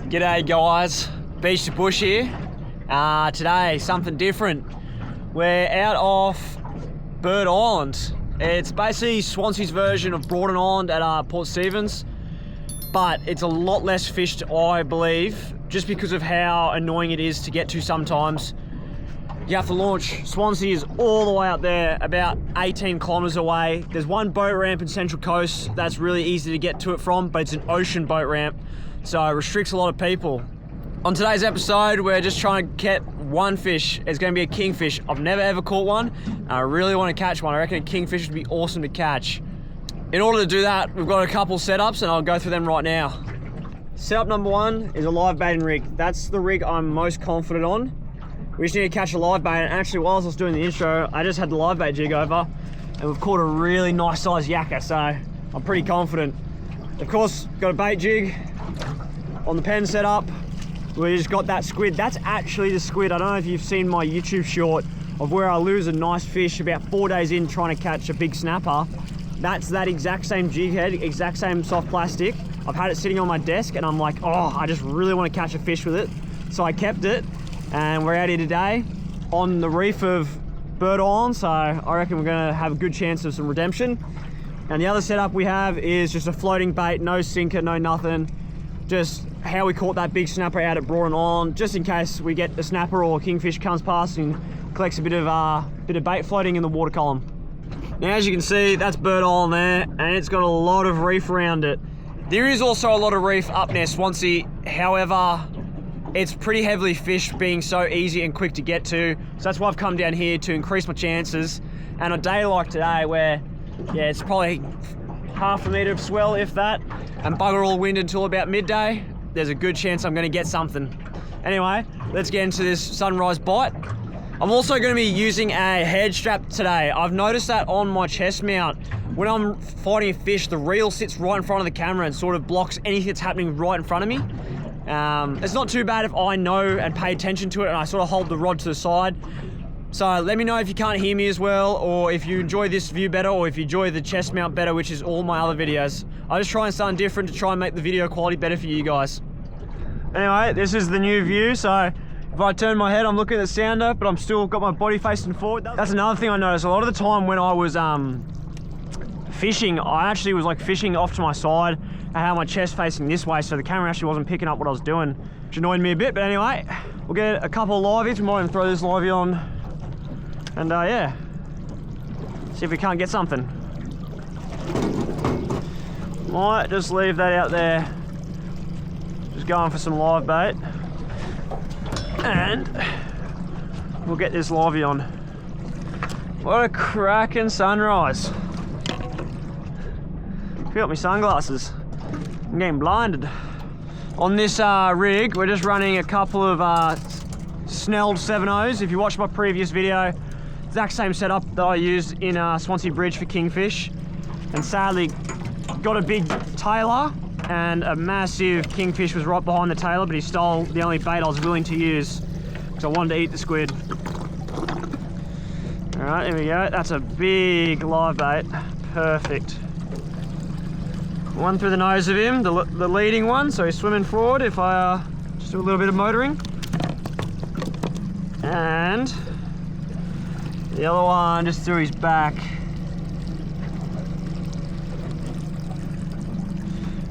G'day guys, Beach to Bush here. Today, something different. We're out off Bird Island. It's basically Swansea's version of Broughton Island at Port Stephens, but it's a lot less fished, I believe, just because of how annoying it is to get to sometimes. You have to launch. Swansea is all the way up there, about 18 kilometers away. There's one boat ramp in Central Coast that's really easy to get to it from, but it's an ocean boat ramp, so it restricts a lot of people. On today's episode, we're just trying to get one fish. It's going to be a kingfish. I've never ever caught one, and I really want to catch one. I reckon a kingfish would be awesome to catch. In order to do that, we've got a couple setups, and I'll go through them right now. Setup number one is a live baiting rig. That's the rig I'm most confident on. We just need to catch a live bait, and actually whilst I was doing the intro, I just had the live bait jig over, and we've caught a really nice sized yakka, so I'm pretty confident. Of course, got a bait jig on the Penn setup. We just got that squid. That's actually the squid. I don't know if you've seen my YouTube short of where I lose a nice fish about 4 days in trying to catch a big snapper. That's that exact same jig head, exact same soft plastic. I've had it sitting on my desk, and I'm like, oh, I just really want to catch a fish with it. So I kept it. And we're out here today on the reef of Bird Island, so I reckon we're going to have a good chance of some redemption. And the other setup we have is just a floating bait, no sinker, no nothing. Just how we caught that big snapper out at Broughton Island, just in case we get a snapper or a kingfish comes past and collects a bit of bait floating in the water column. Now, as you can see, that's Bird Island there, and it's got a lot of reef around it. There is also a lot of reef up near Swansea, however, it's pretty heavily fished, being so easy and quick to get to. So that's why I've come down here to increase my chances. And a day like today where, yeah, it's probably half a metre of swell, if that, and bugger all wind until about midday, there's a good chance I'm gonna get something. Anyway, let's get into this sunrise bite. I'm also gonna be using a head strap today. I've noticed that on my chest mount, when I'm fighting a fish, the reel sits right in front of the camera and sort of blocks anything that's happening right in front of me. It's not too bad if I know and pay attention to it and I sort of hold the rod to the side. So let me know if you can't hear me as well, or if you enjoy this view better, or if you enjoy the chest mount better, which is all my other videos. I just try and something different to try and make the video quality better for you guys. Anyway, this is the new view, so if I turn my head, I'm looking at the sounder, but I'm still got my body facing forward. That's another thing I noticed. A lot of the time when I was fishing, I actually was like fishing off to my side. I had my chest facing this way, so the camera actually wasn't picking up what I was doing, which annoyed me a bit. But anyway, we'll get a couple of liveys. We might even throw this livey on, and yeah, see if we can't get something. Might just leave that out there, just going for some live bait, and we'll get this livey on. What a cracking sunrise. Fill up my sunglasses. I'm getting blinded. On this rig, we're just running a couple of snelled 7.0s. If you watched my previous video, exact same setup that I used in Swansea Bridge for kingfish. And sadly, got a big tailor, and a massive kingfish was right behind the tailor, but he stole the only bait I was willing to use because I wanted to eat the squid. All right, here we go. That's a big live bait. Perfect. One through the nose of him, the leading one, so he's swimming forward if I just do a little bit of motoring. And the other one just through his back.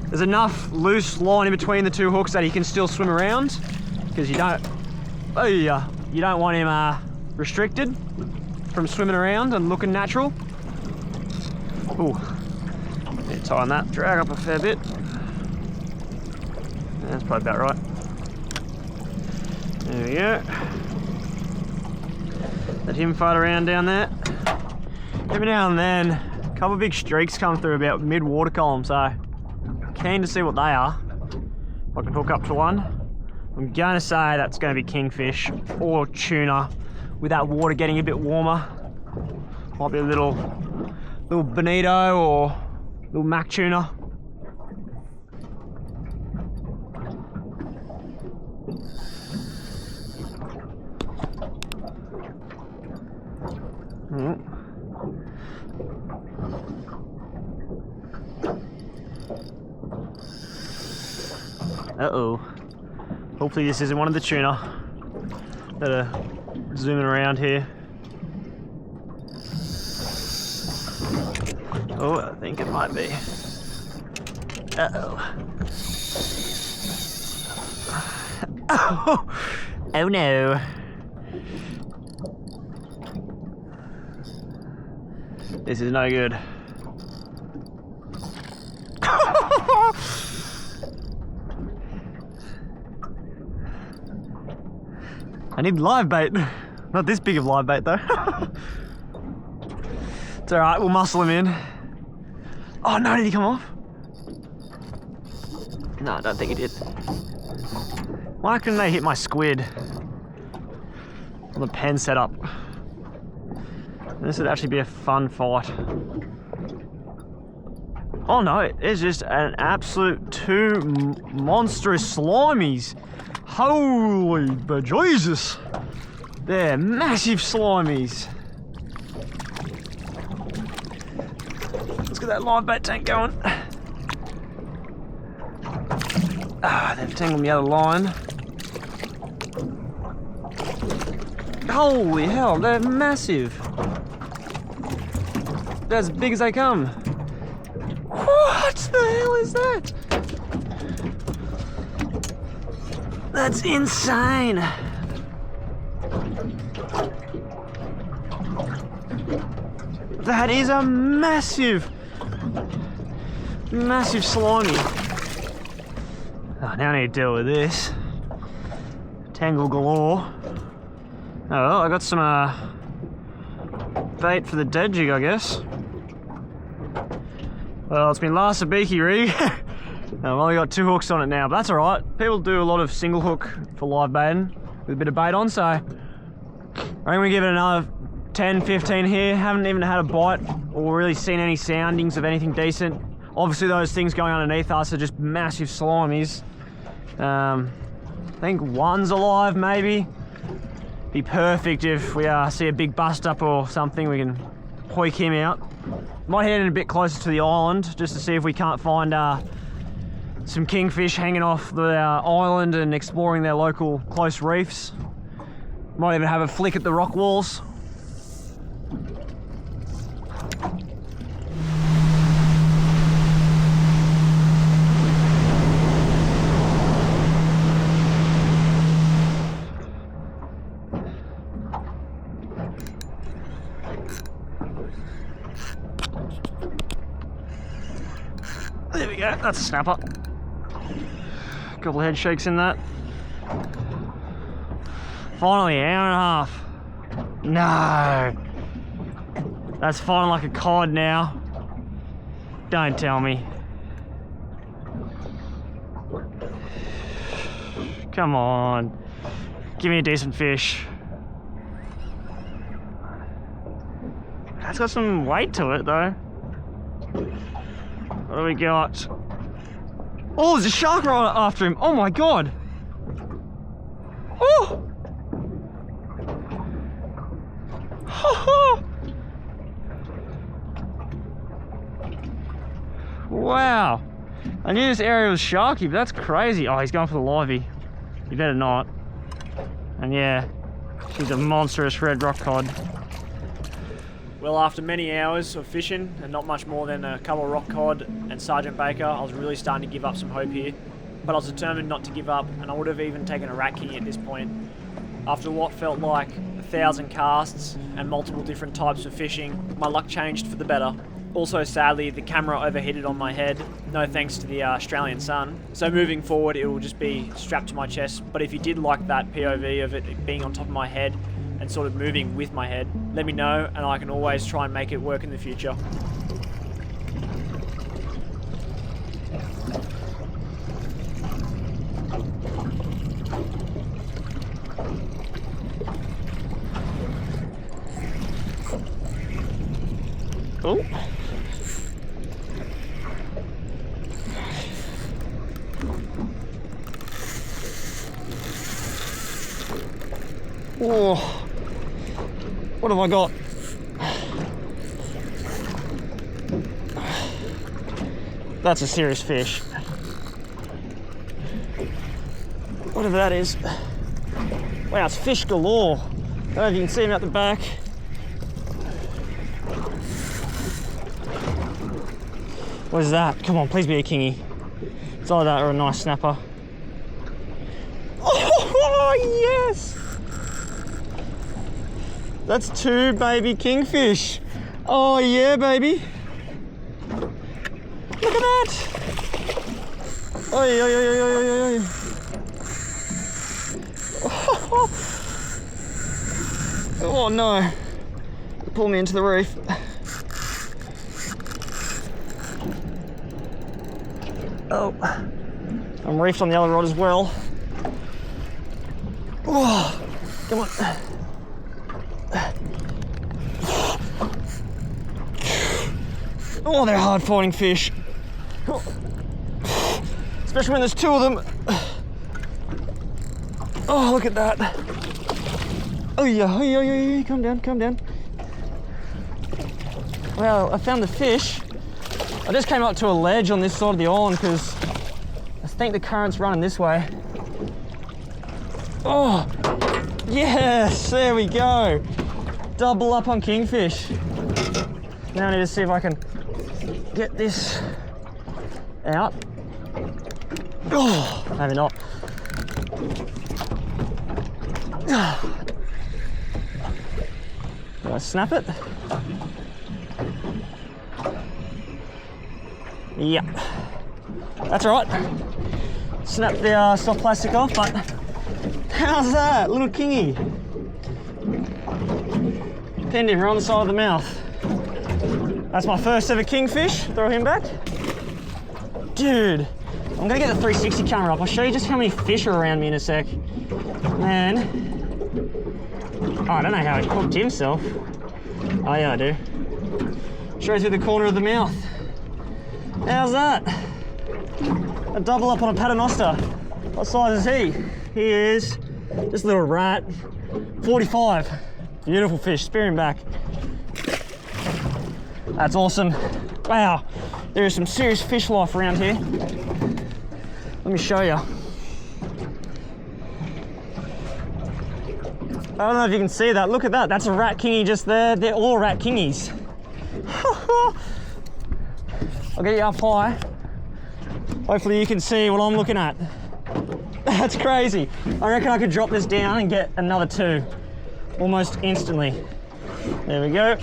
There's enough loose line in between the two hooks that he can still swim around, because you don't want him restricted from swimming around and looking natural. Ooh. Tie on that, drag up a fair bit. That's probably about right. There we go. Let him fight around down there. Every now and then, a couple of big streaks come through about mid-water column, so keen to see what they are. If I can hook up to one. I'm gonna say that's gonna be kingfish or tuna, with that water getting a bit warmer. Might be a little bonito or little mac tuna. Uh-oh. Hopefully this isn't one of the tuna that are zooming around here. Oh, I think it might be. Uh-oh. Oh no. This is no good. I need live bait. Not this big of live bait though. It's alright, we'll muscle him in. Oh no, did he come off? No, I don't think he did. Why couldn't they hit my squid on the Penn setup? This would actually be a fun fight. Oh no, it's just an absolute two monstrous slimies. Holy bejesus. They're massive slimies. Let's get that live bait tank going. Ah, they've tangled me out of the line. Holy hell, they're massive. They're as big as they come. What the hell is that? That's insane. That is a massive, massive slimy. Oh, now I need to deal with this. Tangle galore. Oh, well, I got some bait for the dead jig, I guess. Well, it's been last sabiki rig. I've only got 2 hooks on it now, but that's alright. People do a lot of single hook for live baiting with a bit of bait on, so I'm gonna give it another 10, 15 here. Haven't even had a bite or really seen any soundings of anything decent. Obviously those things going underneath us are just massive slimies. I think one's alive maybe. Be perfect if we see a big bust up or something, we can hoik him out. Might head in a bit closer to the island just to see if we can't find some kingfish hanging off the island and exploring their local close reefs. Might even have a flick at the rock walls. There we go, that's a snapper. A couple of head shakes in that. Finally, an hour and a half. No. That's fine like a cod now. Don't tell me. Come on. Give me a decent fish. That's got some weight to it though. What do we got? Oh, there's a shark right after him. Oh my god. Oh! Wow. I knew this area was sharky, but that's crazy. Oh, he's going for the livey. You better not. And yeah, she's a monstrous red rock cod. Well, after many hours of fishing and not much more than a couple of rock cod and Sergeant Baker, I was really starting to give up some hope here. But I was determined not to give up, and I would have even taken a rat king at this point. After what felt like 1,000 casts and multiple different types of fishing, my luck changed for the better. Also, sadly, the camera overheated on my head, no thanks to the Australian sun. So moving forward, it will just be strapped to my chest. But if you did like that POV of it being on top of my head and sort of moving with my head, let me know and I can always try and make it work in the future. Oh. Oh, what have I got? That's a serious fish. whatever that is. Wow, it's fish galore. I don't know if you can see them out the back. What is that? Come on, please be a kingy. It's either that or a nice snapper. Oh, yes! That's 2 baby kingfish. Oh, yeah, baby. Look at that! Oi, oi, oi, oi, oi, oi. Oh no! Pull me into the reef. Oh, I'm reefed on the other rod as well. Oh, come on. Oh, they're hard fighting fish. Especially when there's 2 of them. Oh, look at that. Oh yeah, calm down, calm down. Well, I found the fish. I just came up to a ledge on this side of the island because I think the current's running this way. Oh, yes, there we go. Double up on kingfish. Now I need to see if I can get this out. Oh, maybe not. Do I snap it? Yeah, that's all right. Snap the soft plastic off, but how's that? Little kingy. Pinned him right on the side of the mouth. That's my first ever kingfish. Throw him back. Dude, I'm gonna get the 360 camera up. I'll show you just how many fish are around me in a sec. Man, oh, I don't know how he cooked himself. Oh yeah, I do. Straight through the corner of the mouth. How's that? A double up on a paternoster. What size is he? He is just a little rat. 45. Beautiful fish. Spear him back. That's awesome. Wow, there is some serious fish life around here. Let me show you. I don't know if you can see that. Look at that. That's a rat kingy just there. They're all rat kingies. I'll get you up high. Hopefully you can see what I'm looking at. That's crazy. I reckon I could drop this down and get another 2 almost instantly. There we go.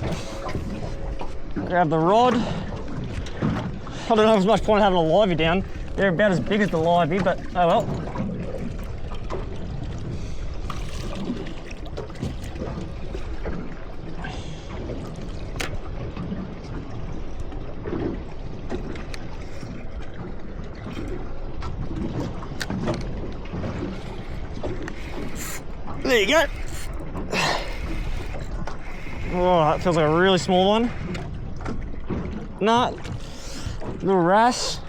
Grab the rod. I don't know if there's much point having a livey down. They're about as big as the livey, but oh well. There you go. Oh, that feels like a really small one. Nah, little wrasse.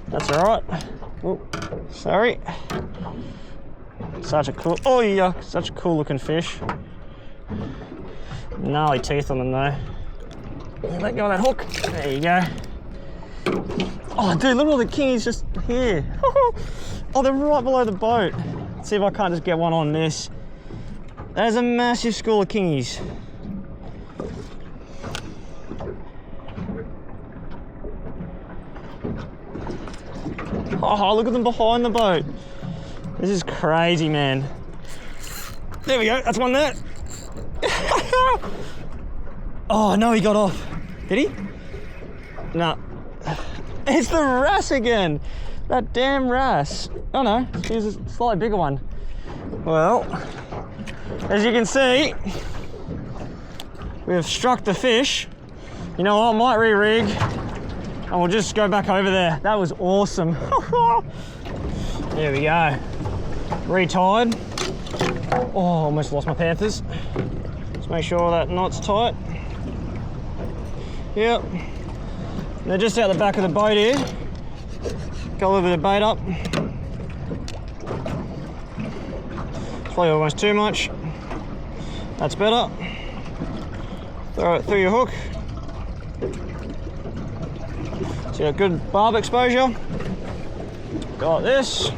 That's all right. Oh, sorry. Such a cool, oh yeah, such a cool looking fish. Gnarly teeth on them though. Let go of that hook. There you go. Oh dude, look at all the kingies just here. Oh, they're right below the boat. Let's see if I can't just get one on this. That is a massive school of kingies. Oh, look at them behind the boat. This is crazy, man. There we go, that's one there. Oh, no, he got off. Did he? No. It's the wrasse again. That damn wrasse. Oh no, here's a slightly bigger one. Well, as you can see, we have struck the fish. You know what, I might re-rig and we'll just go back over there. That was awesome. There we go. Retied. Oh, almost lost my panthers. Just make sure that knot's tight. Yep. They're just out the back of the boat here. Got a little bit of bait up. It's probably almost too much. That's better. Throw it through your hook. See that good barb exposure? go like this.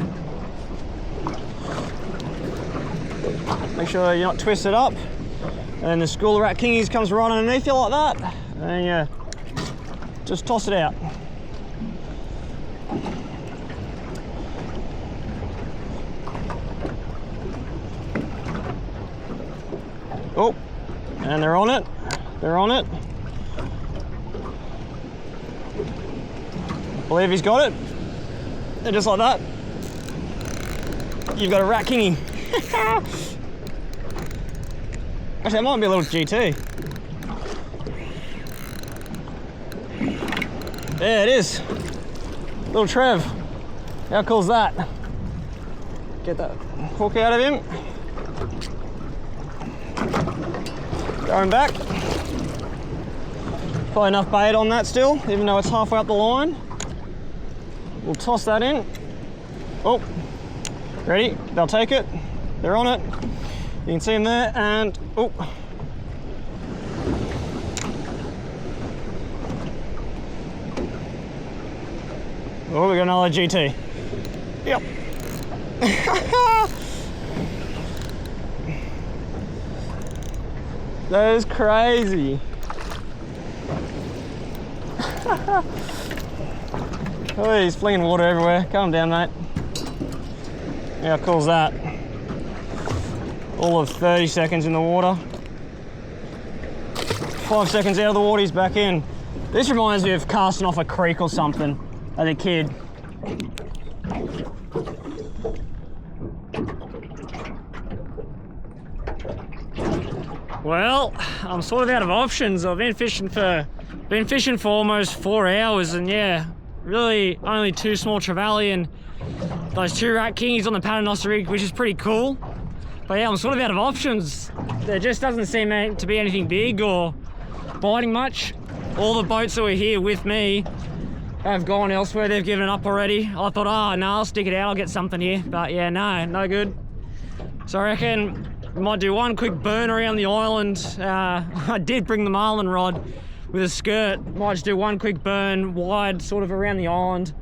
Make sure you're not twisted up. And then the school of rat kingies comes right underneath you like that. And yeah, just toss it out. Oh, and they're on it. They're on it. I believe he's got it. And just like that, you've got a rat kingy. Actually, that might be a little GT. There it is. Little Trev. How cool is that? Get that hook out of him. Going back. Probably enough bait on that still, even though it's halfway up the line. We'll toss that in. Oh, ready? They'll take it. They're on it. You can see them there, and oh. Oh, we got another GT. Yep. That is crazy. Oh, he's flinging water everywhere. Calm down, mate. How cool is that? All of 30 seconds in the water. 5 seconds out of the water, he's back in. This reminds me of casting off a creek or something as a kid. Well, I'm sort of out of options. I've been fishing for almost 4 hours, and yeah, really only 2 small trevally and those 2 rat kingies on the paternoster rig, which is pretty cool. But yeah, I'm sort of out of options. There just doesn't seem to be anything big or biting much. All the boats that were here with me have gone elsewhere. They've given up already. I thought, oh no, I'll stick it out, I'll get something here. But yeah, no good. So I reckon we might do one quick burn around the island. I did bring the marlin rod with a skirt. Might just do one quick burn wide, sort of around the island,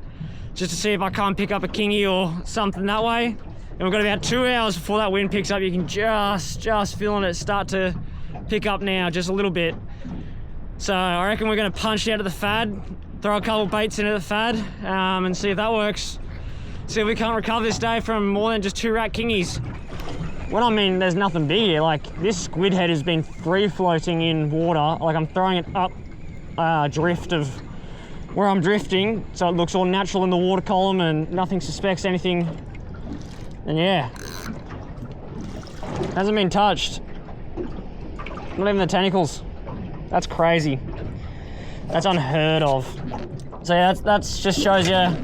just to see if I can't pick up a kingy or something that way. And we've got about 2 hours before that wind picks up. You can just feeling it start to pick up now, just a little bit. So I reckon we're going to punch out of the FAD, throw a couple baits into the FAD, and see if that works. See if we can't recover this day from more than just 2 rat kingies. When I mean there's nothing big here, like this squid head has been free floating in water. Like I'm throwing it up drift of where I'm drifting, so it looks all natural in the water column and nothing suspects anything. And yeah, hasn't been touched. Not even the tentacles. That's crazy. That's unheard of. So yeah, that's just shows you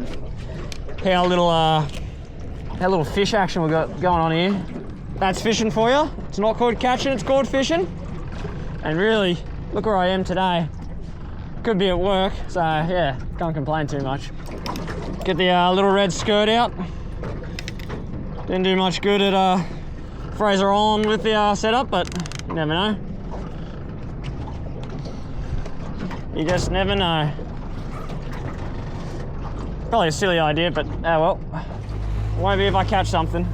how little fish action we've got going on here. That's fishing for you. It's not called catching, it's called fishing. And really, look where I am today. Could be at work, so yeah, can't complain too much. Get the little red skirt out. Didn't do much good at Fraser Island with the setup, but you never know. You just never know. Probably a silly idea, but oh well. Won't be if I catch something.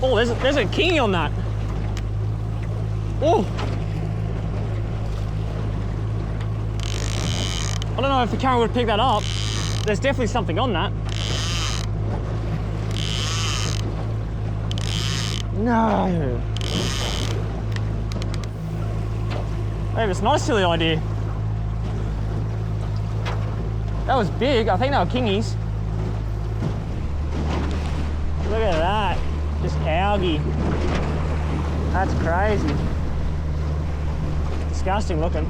Oh, there's a kingy on that. Oh. I don't know if the camera would pick that up. There's definitely something on that. No. Maybe it's not a silly idea. That was big. I think they were kingies. Look at that. Just algae. That's crazy. Disgusting looking.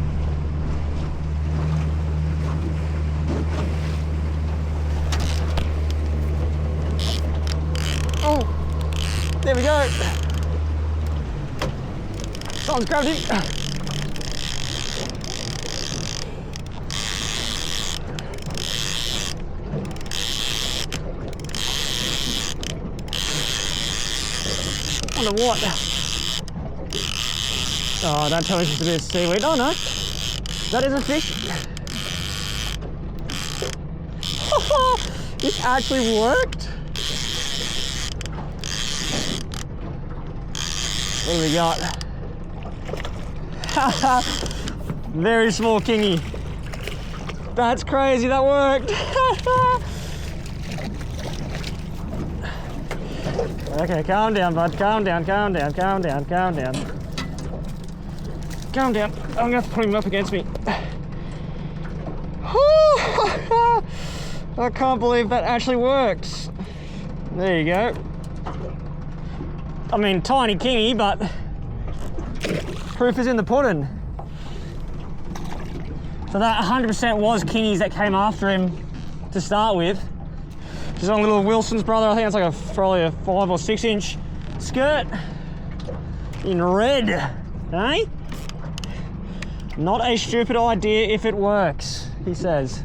Oh, there we go. Someone's grabbed him. Under what? Oh, don't tell me it's just a bit of seaweed. Oh no, that is a fish. This actually worked. What do we got? Very small kingy. That's crazy, that worked. Okay, calm down, bud. Calm down, calm down, calm down, calm down. Calm down. I'm gonna have to put him up against me. I can't believe that actually works. There you go. I mean, tiny kingy, but proof is in the pudding. So that 100% was kingies that came after him to start with. Just on little Wilson's brother. I think it's like probably a 5 or 6 inch skirt in red, eh? Not a stupid idea if it works, he says.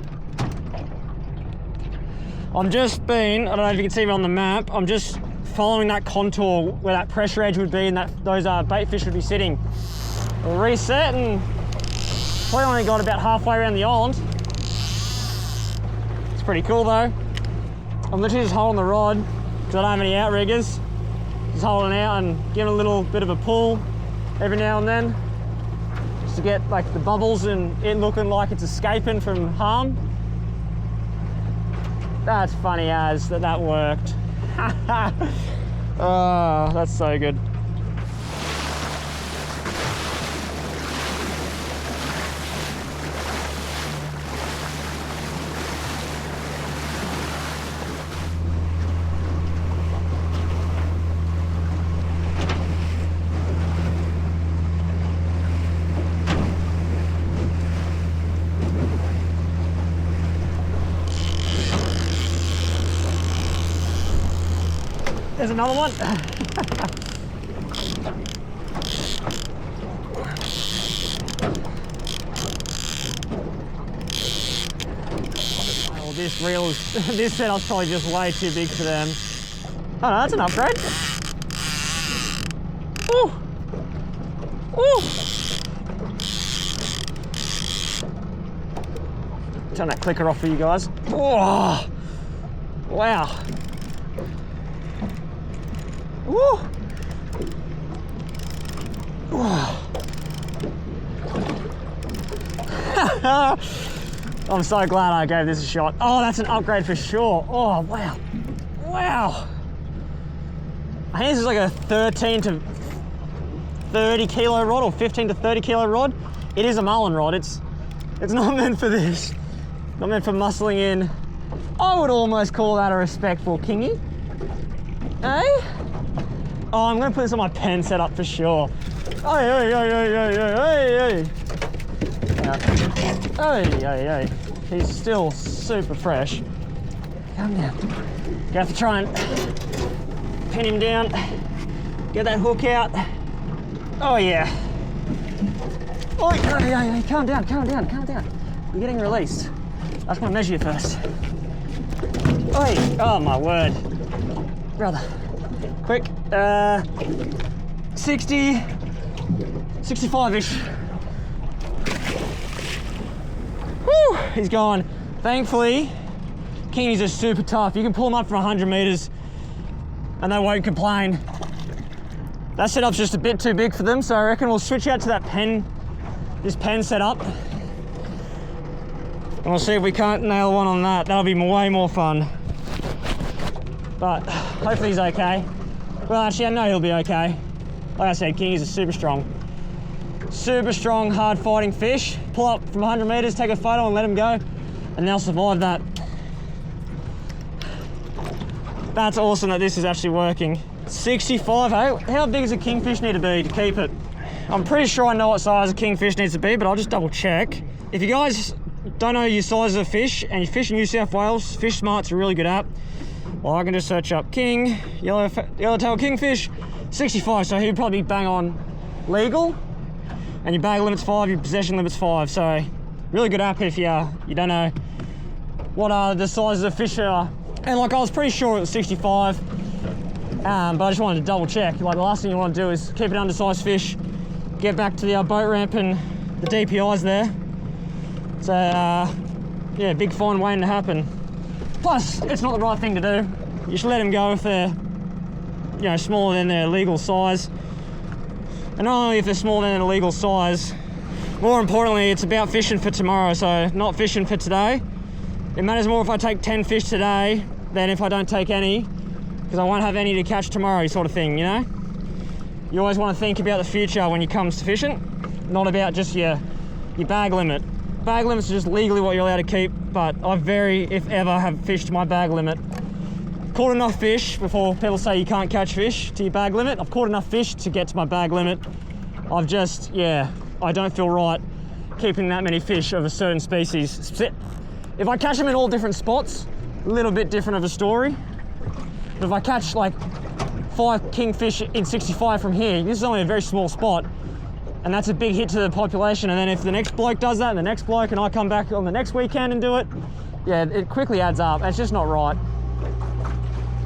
I'm just I don't know if you can see me on the map, I'm just following that contour where that pressure edge would be and that those bait fish would be sitting. We'll reset and probably only got about halfway around the island. It's pretty cool though. I'm literally just holding the rod because I don't have any outriggers. Just holding out and giving a little bit of a pull every now and then. Just to get like the bubbles and it looking like it's escaping from harm. That's funny as that worked. Oh, that's so good. There's another one. Oh, this reel, this setup's probably just way too big for them. Oh no, that's an upgrade. Ooh. Ooh. Turn that clicker off for you guys. Oh, wow. Woo. I'm so glad I gave this a shot. Oh, that's an upgrade for sure. Oh, wow. Wow. I think this is like a 13 to 30 kilo rod or 15 to 30 kilo rod. It is a mullen rod. It's not meant for this. Not meant for muscling in. I would almost call that a respectful kingy. Eh? Oh, I'm gonna put this on my Penn setup for sure. Hey. He's still super fresh. Calm down. You have to try and pin him down. Get that hook out. Oh yeah. Oh, calm down. You're getting released. I just want to measure you first. Oh my word. Brother. Quick, 60, 65-ish. Woo, he's gone. Thankfully, kingies are super tough. You can pull them up from 100 meters and they won't complain. That setup's just a bit too big for them, so I reckon we'll switch out to that this Penn setup. And we'll see if we can't nail one on that. That'll be way more fun. But hopefully he's okay. Well, actually, I know he'll be okay. Like I said, kingies are super strong, hard fighting fish. Pull up from 100 meters, take a photo and let them go, and they'll survive that. That's awesome that this is actually working. 65, hey? How big does a kingfish need to be to keep it? I'm pretty sure I know what size a kingfish needs to be, but I'll just double check. If you guys don't know your size of fish and you fish in New South Wales, Fish Smart's a really good app. Well, I can just search up yellowtail kingfish, 65, so he'd probably bang on legal, and your bag limit's 5, your possession limit's 5, so really good app if you don't know what the sizes of fish are. And like I was pretty sure it was 65, But I just wanted to double check. Like, the last thing you want to do is keep an undersized fish, get back to the boat ramp and the DPI's there. So yeah, big fine waiting to happen. Plus, it's not the right thing to do. You should let them go if they're, you know, smaller than their legal size. And not only if they're smaller than their legal size, more importantly, it's about fishing for tomorrow, so not fishing for today. It matters more if I take 10 fish today than if I don't take any, because I won't have any to catch tomorrow, sort of thing, you know? You always want to think about the future when it comes to fishing, not about just your bag limit. Bag limits are just legally what you're allowed to keep, but I if ever, have fished my bag limit. Caught enough fish before people say you can't catch fish to your bag limit. I've caught enough fish to get to my bag limit. I've just, yeah, I don't feel right keeping that many fish of a certain species. If I catch them in all different spots, a little bit different of a story. But if I catch like 5 kingfish in 65 from here, this is only a very small spot, and that's a big hit to the population. And then if the next bloke does that and the next bloke, and I come back on the next weekend and do it, yeah, it quickly adds up. It's just not right.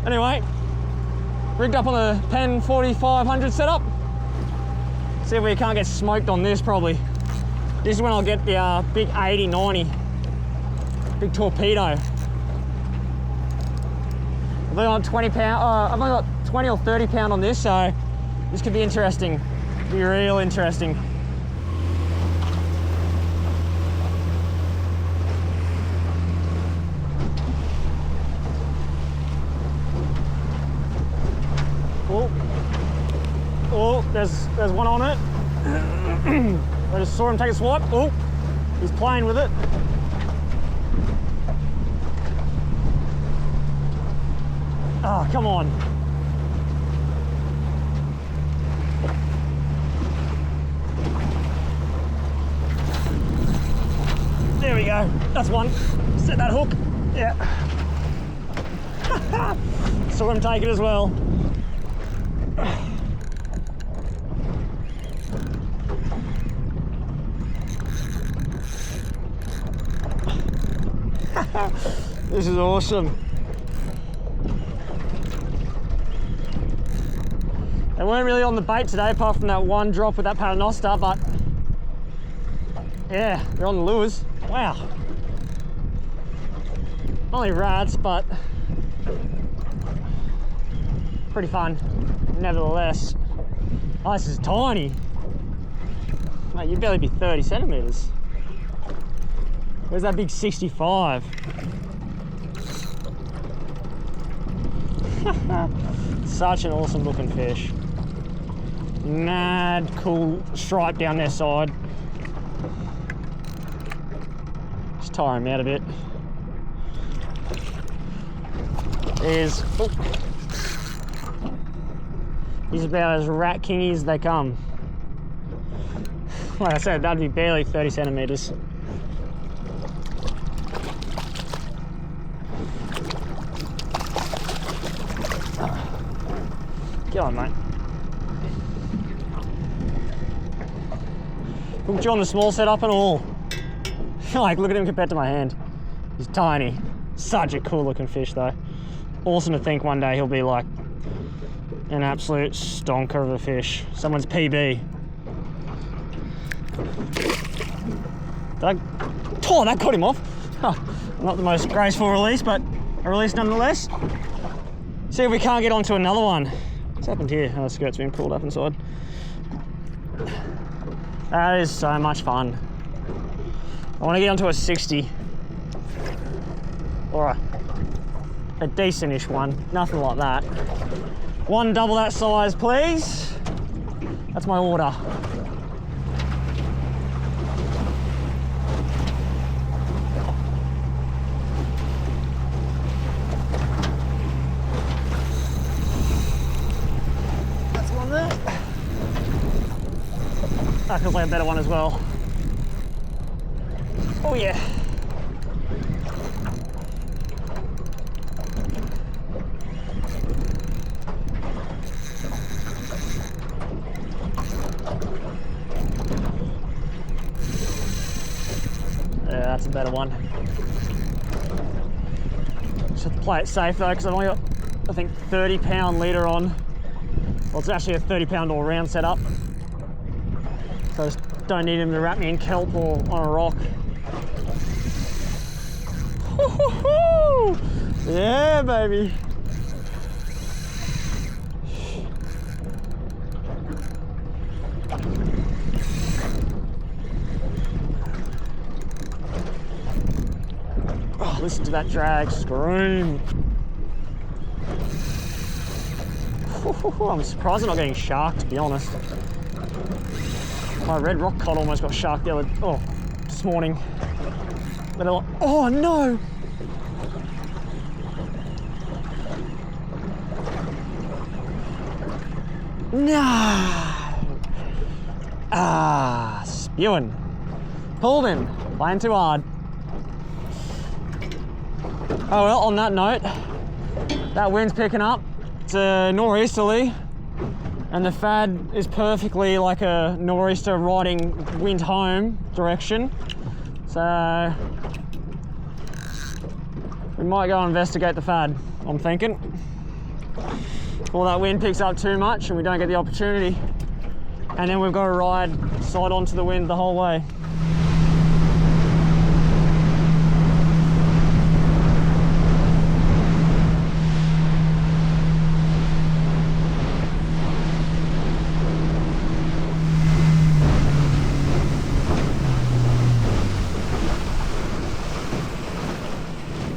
Anyway, rigged up on the Penn 4500 setup. See if we can't get smoked on this probably. This is when I'll get the big 80, 90, big torpedo. I've only got 20 pound, I've only got 20 or 30 pound on this, so this could be interesting. Be real interesting. Oh, there's one on it. I just saw him take a swipe. Oh, he's playing with it. Oh, come on. There we go. That's one. Set that hook. Yeah. Saw him take it as well. This is awesome. They weren't really on the bait today, apart from that one drop with that paternoster, but yeah, they're on the lures. Wow. Only rats, but pretty fun, nevertheless. Oh, this is tiny. Mate, you'd barely be 30 centimeters. Where's that big 65? Such an awesome looking fish. Mad cool stripe down their side. Just tire him out a bit. There's, oh. He's about as rat kingy as they come. Like I said, that'd be barely 30 centimeters. Get on, mate. Hooked you on the small setup and all. Like, look at him compared to my hand. He's tiny. Such a cool looking fish though. Awesome to think one day he'll be like an absolute stonker of a fish. Someone's PB. Oh, that cut him off. Not the most graceful release, but a release nonetheless. See if we can't get onto another one. What's happened here? Oh, the skirt's been pulled up inside. That is so much fun. I want to get onto a 60. Or a decent-ish one. Nothing like that. One double that size, please. That's my order. That could be a better one as well. Oh yeah. Yeah, that's a better one. Just have to play it safe though, because I've only got I think 30-pound leader on. Well, it's actually a 30-pound all-round setup. So I just don't need him to wrap me in kelp or on a rock. Yeah, baby. Oh, listen to that drag scream. I'm surprised I'm not getting sharked, to be honest. My red rock cod almost got sharked this morning. But oh no! No! Spewing. Pulled him. Playing too hard. Oh well, on that note, that wind's picking up. It's a nor'easterly, and the FAD is perfectly like a nor'easter riding wind home direction. So we might go investigate the FAD, I'm thinking. Before that wind picks up too much and we don't get the opportunity. And then we've got to ride side onto the wind the whole way.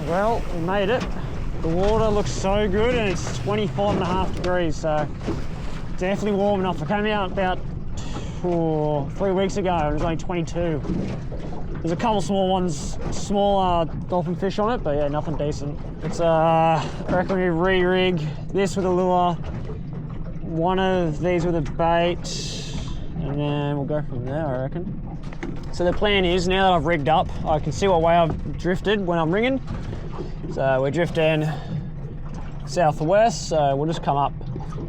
Well, we made it. The water looks so good and it's 25.5 degrees, so definitely warm enough. I came out about 3 weeks ago and it was only 22. There's a couple small ones, small dolphin fish on it, but yeah, nothing decent. It's I reckon we re-rig this with a lure, one of these with a bait, and then we'll go from there, I reckon. So the plan is, now that I've rigged up, I can see what way I've drifted when I'm ringing. So we're drifting southwest, so we'll just come up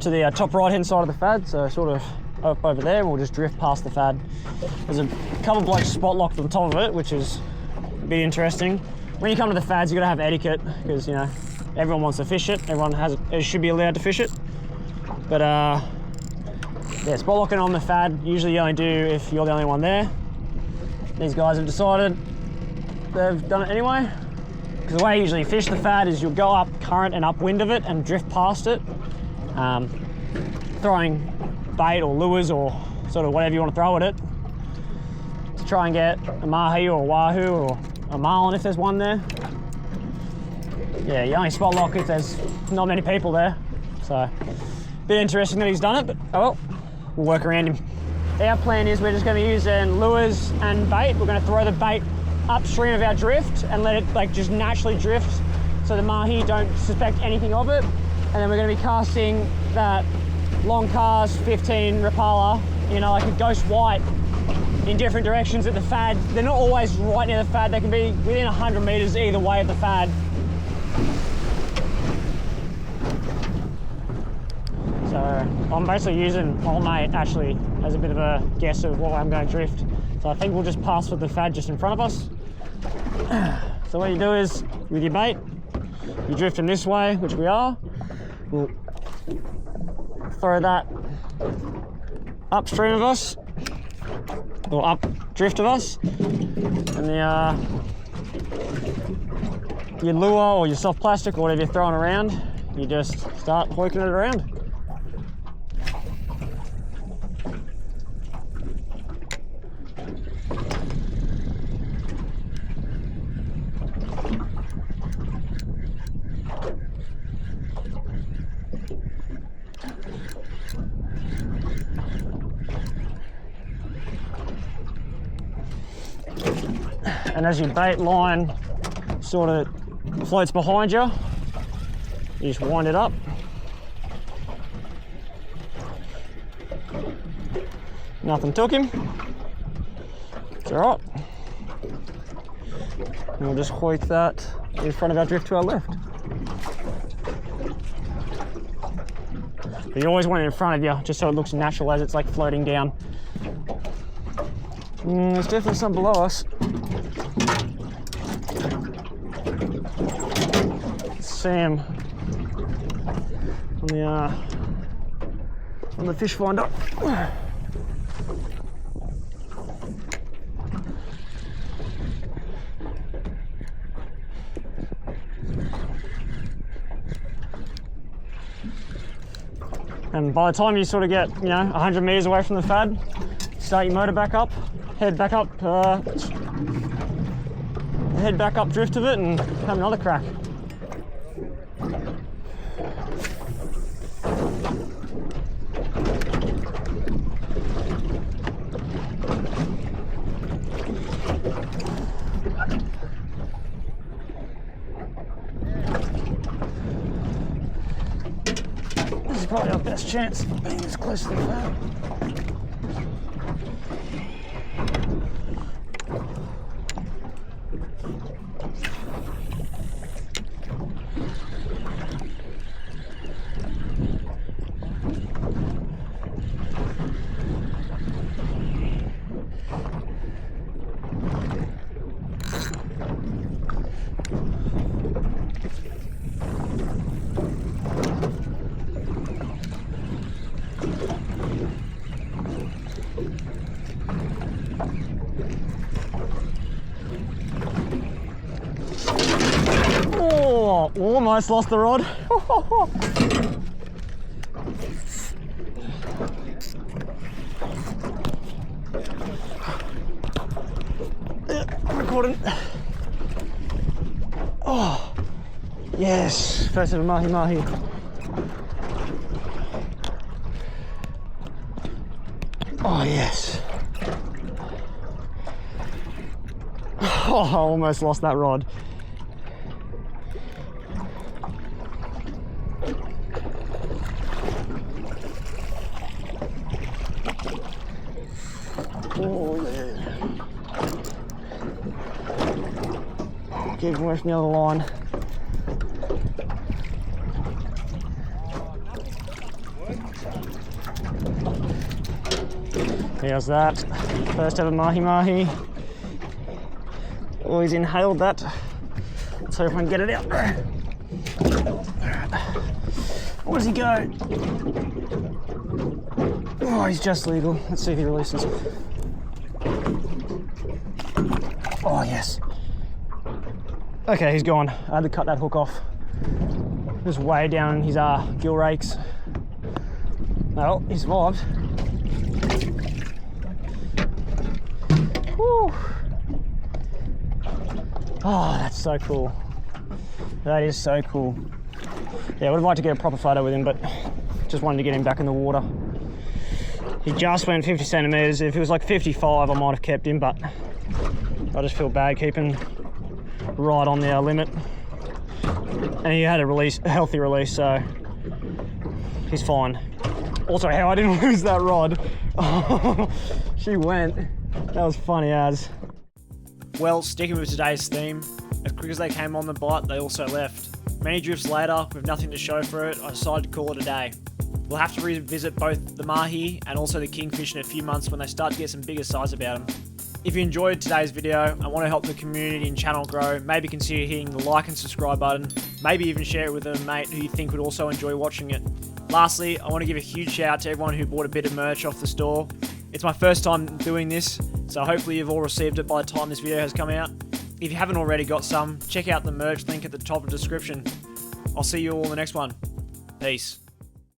to the top right hand side of the FAD, so sort of up over there, and we'll just drift past the FAD. There's a couple blokes spot locked on top of it, which is a bit interesting. When you come to the FADs, you gotta have etiquette, because you know, everyone wants to fish it, everyone should be allowed to fish it. But yeah, spot locking on the FAD, usually you only do if you're the only one there. These guys have decided they've done it anyway. Because the way you usually fish the FAD is you'll go up current and upwind of it and drift past it, throwing bait or lures or sort of whatever you want to throw at it to try and get a MAHI or a wahoo or a marlin if there's one there. Yeah, you only spot lock if there's not many people there. So, a bit interesting that he's done it, but oh well, we'll work around him. Our plan is we're just going to be using lures and bait. We're going to throw the bait upstream of our drift and let it like just naturally drift so the MAHI don't suspect anything of it. And then we're going to be casting that long cast 15 Rapala, you know, like a ghost white in different directions at the FAD. They're not always right near the FAD, they can be within 100 meters either way of the FAD. So I'm basically using old mate actually as a bit of a guess of what I'm going to drift. So I think we'll just pass with the FAD just in front of us. So what you do is, with your bait, you drift in this way, which we are. We'll throw that upstream of us, or up drift of us, and your lure or your soft plastic or whatever you're throwing around, you just start hoiking it around. And as your bait line sort of floats behind you, you just wind it up. Nothing took him. It's all right. And we'll just hoik that in front of our drift to our left. But you always want it in front of you, just so it looks natural as it's like floating down. There's definitely some below us. See him on the fish finder. And by the time you sort of get, 100 meters away from the FAD, start your motor back up, head back up drift of it and have another crack. This is probably our best chance of being as close to the FAD. Oh, almost lost the rod. Recording. Oh, yes, first ever MAHI. Oh, yes. Oh, I almost lost that rod. Oh, yeah. Keep away from the other line. Here's that. First ever MAHI. Always inhaled that. Let's hope I can get it out. Where does he go? Oh, he's just legal. Let's see if he releases. Oh, yes. Okay, he's gone. I had to cut that hook off. It was way down in his gill rakes. Well, he survived. Whew. Oh, that's so cool. That is so cool. Yeah, I would have liked to get a proper photo with him, but just wanted to get him back in the water. He just went 50 centimeters. If it was like 55, I might have kept him, but I just feel bad keeping right on the limit. And he had a healthy release, so he's fine. Also, how I didn't lose that rod. She went. That was funny as. Well, sticking with today's theme, as quick as they came on the bite, they also left. Many drifts later, with nothing to show for it, I decided to call it a day. We'll have to revisit both the MAHI and also the Kingfish in a few months when they start to get some bigger size about them. If you enjoyed today's video and want to help the community and channel grow, maybe consider hitting the like and subscribe button, maybe even share it with a mate who you think would also enjoy watching it. Lastly, I want to give a huge shout out to everyone who bought a bit of merch off the store. It's my first time doing this, so hopefully you've all received it by the time this video has come out. If you haven't already got some, check out the merch link at the top of the description. I'll see you all in the next one. Peace.